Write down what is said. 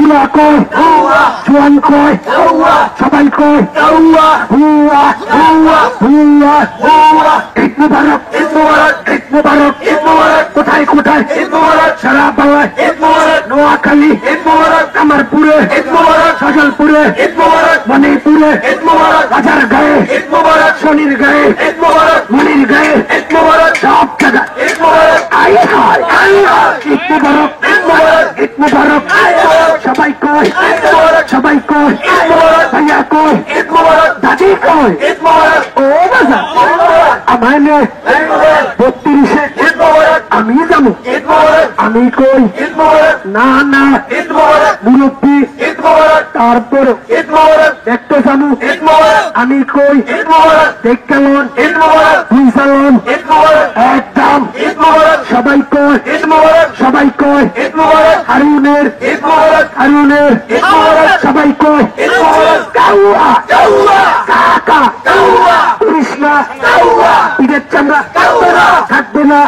বুড়া কয় জোয়ান কয় সবাই কয় হুয়া হুয়া হুয়া। ঈদ মুবারক ঈদ মুবারক ঈদ মুবারক ঈদ মুবারক। কোথায় কোথায় ঈদ মুবারক? সারা বাংলায় ঈদ মুবারক। নোয়াখালী ঈদ মুবারক। কামারপুরে ঈদ মুবারক। সজলপুরে ঈদ মুবারক। মণিপুরে ঈদ মুবারক। রাজার গায়ে ঈদ মুবারক। শনির গায়ে ঈদ মুবারক। মনির গায়ে ঈদ মুবারক। সব জায়গা ঈদ মুবারক। আই হায় আই হায় ঈদ মুবারক ঈদ মুবারক ঈদ মুবারক। সবাই কয় ঈদ মুবারক সবাই কয় ঈদ মুবারক। ভাইয়া কয় ঈদ মুবারক। দাদি কয় ঈদ মুবারক। ও বাজা আমায় নে 32-এ ঈদ মুবারক। আমি যাবো ঈদ মুবারক। আমি কই ঈদ মুবারক। না না ঈদ মুবারক। মুরব্বী ঈদ মুবারক। তারপরে ঈদ মুবারক। দেখতে যাবো ঈদ মুবারক। আমি কই ঈদ মুবারক। দেখ কেমন ঈদ মুবারক। দুই সালাম ঈদ মুবারক। একদম ঈদ মুবারক। সবাই কয় ঈদ মুবারক। সবাই কয় ঈদ মুবারক। হারুনের ঈদ মুবারক। হারুনের ঈদ মুবারক। সবাই কয় ঈদ মুবারক। কাউয়া কাউয়া কাকা কাউয়া কৃষ্ণা কাউয়া ঈদের চামড়া কাউয়া থাকবে না।